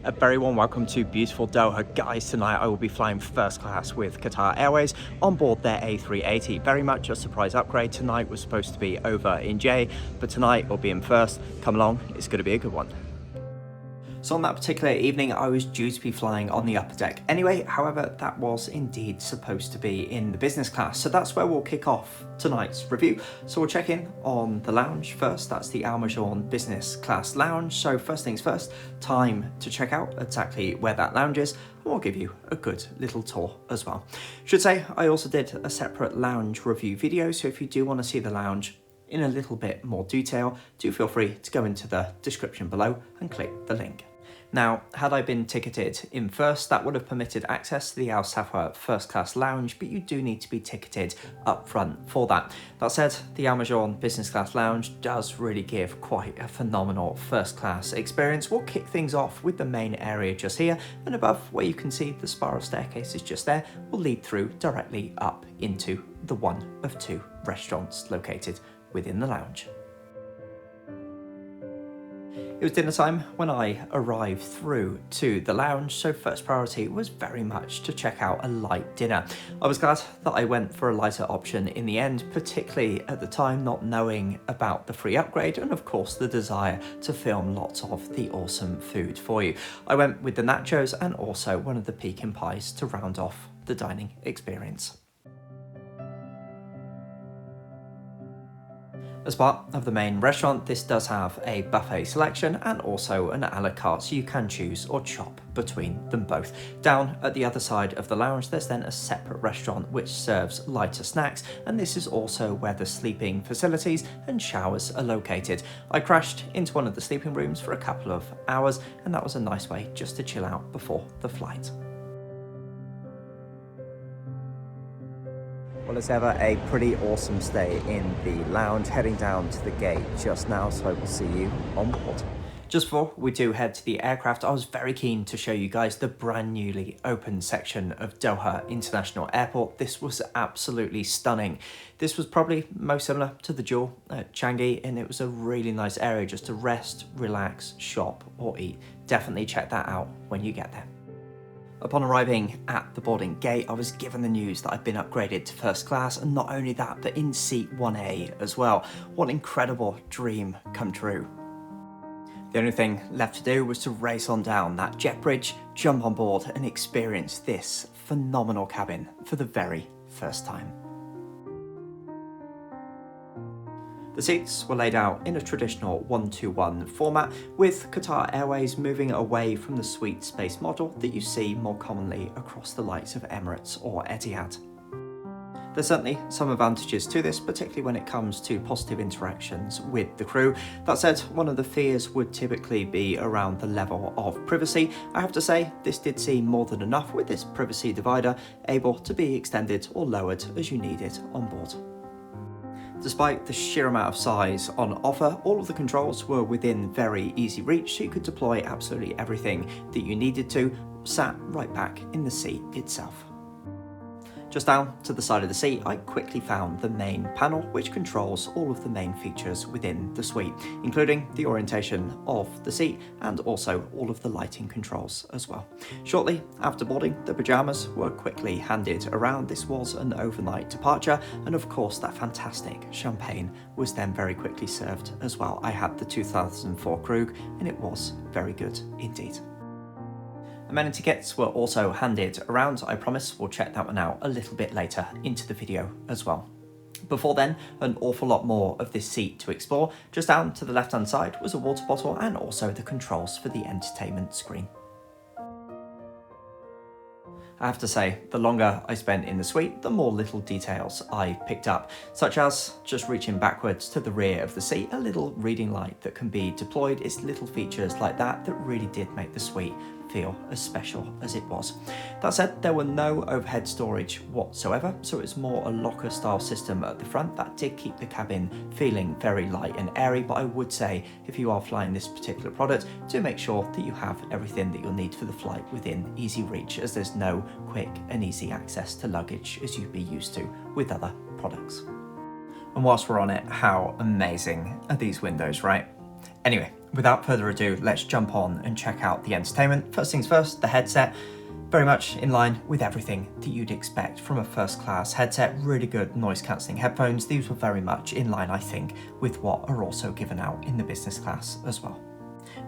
A very warm welcome to beautiful Doha. Guys, tonight I will be flying first class with Qatar Airways on board their A380. Very much a surprise upgrade. Tonight was supposed to be over in J, but tonight we'll be in first. Come along, it's going to be a good one. So on that particular evening, I was due to be flying on the upper deck anyway. However, that was indeed supposed to be in the business class. So that's where we'll kick off tonight's review. So we'll check in on the lounge first. That's the Mourjan business class lounge. So first things first, time to check out exactly where that lounge is. And we'll give you a good little tour as well. Should say, I also did a separate lounge review video. So if you do want to see the lounge in a little bit more detail, do feel free to go into the description below and click the link. Now, had I been ticketed in first, that would have permitted access to the Al Safwa First Class Lounge, but you do need to be ticketed up front for that. That said, the Mourjan Business Class Lounge does really give quite a phenomenal first class experience. We'll kick things off with the main area just here, and above where you can see the spiral staircase is just there, will lead through directly up into the one of two restaurants located within the lounge. It was dinner time when I arrived through to the lounge, so first priority was very much to check out a light dinner. I was glad that I went for a lighter option in the end, particularly at the time not knowing about the free upgrade and of course the desire to film lots of the awesome food for you. I went with the nachos and also one of the pecan pies to round off the dining experience. As part of the main restaurant, this does have a buffet selection and also an a la carte, so you can choose or chop between them both. Down at the other side of the lounge, there's then a separate restaurant which serves lighter snacks, and this is also where the sleeping facilities and showers are located. I crashed into one of the sleeping rooms for a couple of hours, and that was a nice way just to chill out before the flight. Well, as ever, a pretty awesome stay in the lounge. Heading down to the gate just now, so I will see you on board. Just before we do head to the aircraft, I was very keen to show you guys the brand newly opened section of Doha International Airport. This was absolutely stunning. This was probably most similar to the Jewel at Changi, and it was a really nice area just to rest, relax, shop or eat. Definitely check that out when you get there. Upon arriving at the boarding gate, I was given the news that I'd been upgraded to first class, and not only that, but in seat 1A as well. What an incredible dream come true. The only thing left to do was to race on down that jet bridge, jump on board and experience this phenomenal cabin for the very first time. The seats were laid out in a traditional 1-2-1 format, with Qatar Airways moving away from the suite space model that you see more commonly across the likes of Emirates or Etihad. There's certainly some advantages to this, particularly when it comes to positive interactions with the crew. That said, one of the fears would typically be around the level of privacy. I have to say, this did seem more than enough with this privacy divider able to be extended or lowered as you need it on board. Despite the sheer amount of size on offer, all of the controls were within very easy reach, so you could deploy absolutely everything that you needed to, sat right back in the seat itself. Just down to the side of the seat, I quickly found the main panel, which controls all of the main features within the suite, including the orientation of the seat and also all of the lighting controls as well. Shortly after boarding, the pajamas were quickly handed around. This was an overnight departure, and of course that fantastic champagne was then very quickly served as well. I had the 2004 Krug, and it was very good indeed. Amenity kits were also handed around. I promise we'll check that one out a little bit later into the video as well. Before then, an awful lot more of this seat to explore. Just down to the left hand side was a water bottle and also the controls for the entertainment screen. I have to say, the longer I spent in the suite, the more little details I picked up, such as just reaching backwards to the rear of the seat, a little reading light that can be deployed. It's little features like that that really did make the suite feel as special as it was. That said, there were no overhead storage whatsoever, so it's more a locker style system at the front that did keep the cabin feeling very light and airy. But I would say, if you are flying this particular product, do make sure that you have everything that you'll need for the flight within easy reach, as there's no quick and easy access to luggage as you'd be used to with other products. And whilst we're on it, how amazing are these windows, right? Anyway, Without further ado, let's jump on and check out the entertainment. First things first, the headset. Very much in line with everything that you'd expect from a first class headset. Really good noise cancelling headphones. These were very much in line, I think, with what are also given out in the business class as well.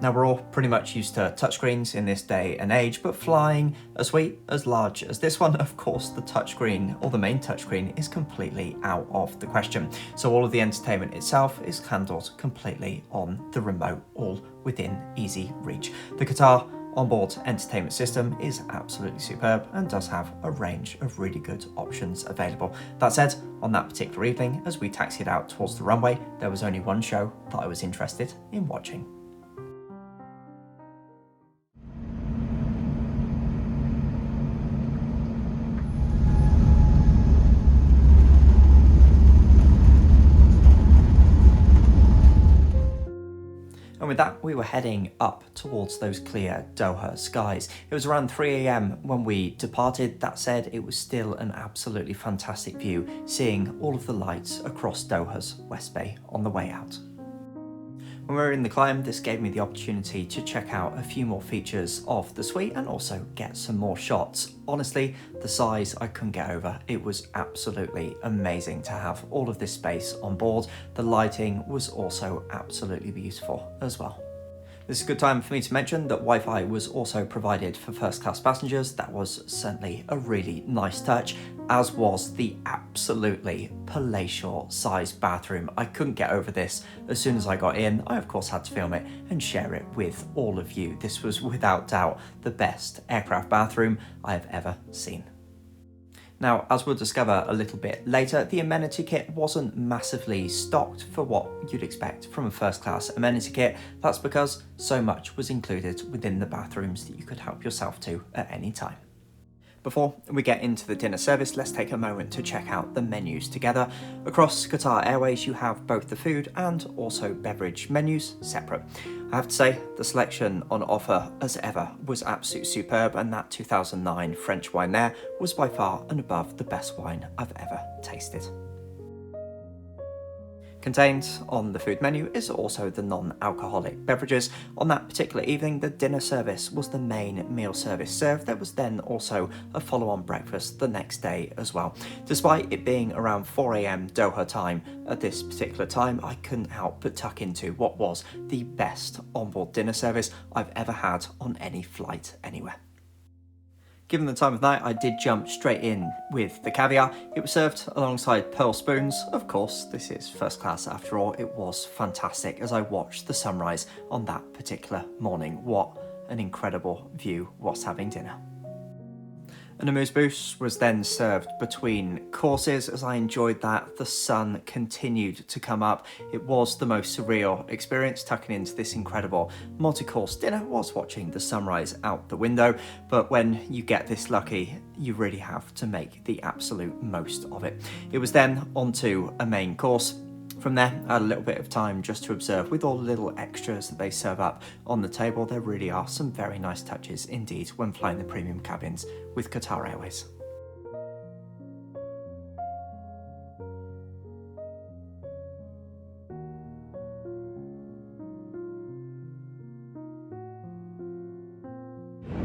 Now, we're all pretty much used to touchscreens in this day and age, but flying a suite as large as this one, of course, the touchscreen, or the main touchscreen, is completely out of the question. So all of the entertainment itself is handled completely on the remote, all within easy reach. The Qatar Onboard entertainment system is absolutely superb and does have a range of really good options available. That said, on that particular evening, as we taxied out towards the runway, there was only one show that I was interested in watching. And with that, we were heading up towards those clear Doha skies. It was around 3 a.m. when we departed. That said, it was still an absolutely fantastic view, seeing all of the lights across Doha's West Bay on the way out. When we were in the climb, this gave me the opportunity to check out a few more features of the suite and also get some more shots. Honestly, the size I couldn't get over. It was absolutely amazing to have all of this space on board. The lighting was also absolutely beautiful as well. This is a good time for me to mention that Wi-Fi was also provided for first class passengers. That was certainly a really nice touch, as was the absolutely palatial sized bathroom. I couldn't get over this. As soon as I got in, I of course had to film it and share it with all of you. This was without doubt the best aircraft bathroom I have ever seen. Now, as we'll discover a little bit later, the amenity kit wasn't massively stocked for what you'd expect from a first class amenity kit. That's because so much was included within the bathrooms that you could help yourself to at any time. Before we get into the dinner service, let's take a moment to check out the menus together. Across Qatar Airways, you have both the food and also beverage menus separate. I have to say, the selection on offer, as ever, was absolutely superb, and that 2009 French wine there was by far and above the best wine I've ever tasted. Contained on the food menu is also the non-alcoholic beverages. On that particular evening, the dinner service was the main meal service served. There was then also a follow-on breakfast the next day as well. Despite it being around 4 a.m. Doha time at this particular time, I couldn't help but tuck into what was the best onboard dinner service I've ever had on any flight anywhere. Given the time of night, I did jump straight in with the caviar. It was served alongside pearl spoons. Of course, this is first class after all. It was fantastic as I watched the sunrise on that particular morning. What an incredible view whilst having dinner. An amuse-bouche was then served between courses. As I enjoyed that, the sun continued to come up. It was the most surreal experience tucking into this incredible multi-course dinner whilst watching the sunrise out the window. But when you get this lucky, you really have to make the absolute most of it. It was then onto a main course. From there, I had a little bit of time just to observe with all the little extras that they serve up on the table. There really are some very nice touches indeed when flying the premium cabins with Qatar Airways.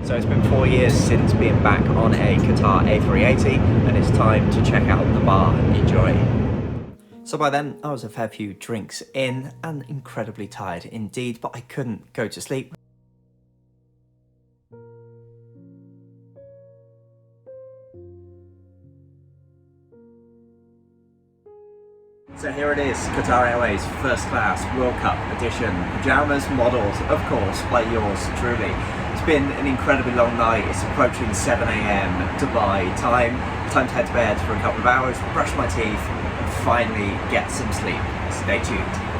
So it's been 4 years since being back on a Qatar A380, and it's time to check out the bar. Enjoy. So by then, I was a fair few drinks in and incredibly tired indeed, but I couldn't go to sleep. So here it is, Qatar Airways First Class World Cup Edition. Pajamas modelled, of course, by yours truly. It's been an incredibly long night. It's approaching 7 a.m. Dubai time. Time to head to bed for a couple of hours, brush my teeth, and finally get some sleep. Stay tuned.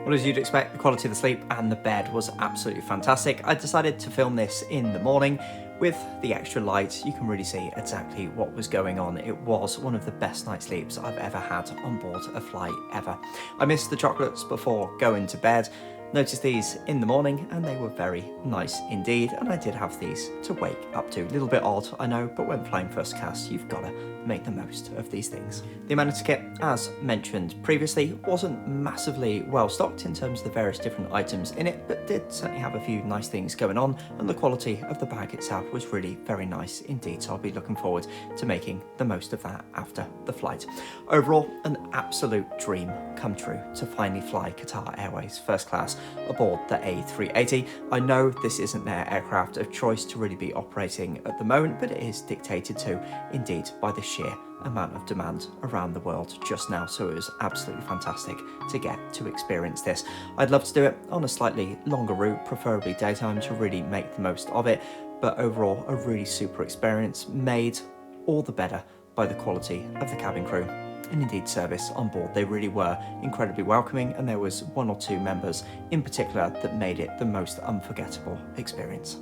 Well, as you'd expect, the quality of the sleep and the bed was absolutely fantastic. I decided to film this in the morning. With the extra light, you can really see exactly what was going on. It was one of the best night's sleeps I've ever had on board a flight ever. I missed the chocolates before going to bed, Noticed these in the morning and they were very nice indeed, and I did have these to wake up to. A little bit odd, I know, but when flying first class, you've got to make the most of these things. The Amenity kit, as mentioned previously, wasn't massively well stocked in terms of the various different items in it, but did certainly have a few nice things going on, and the quality of the bag itself was really very nice indeed, so I'll be looking forward to making the most of that after the flight. Overall, an absolute dream come true to finally fly Qatar Airways First Class aboard the A380. I know this isn't their aircraft of choice to really be operating at the moment, but it is dictated to indeed by the sheer amount of demand around the world just now, so it was absolutely fantastic to get to experience this. I'd love to do it on a slightly longer route, preferably daytime, to really make the most of it, but overall a really super experience, made all the better by the quality of the cabin crew and indeed service on board. They really were incredibly welcoming, and there was one or two members in particular that made it the most unforgettable experience.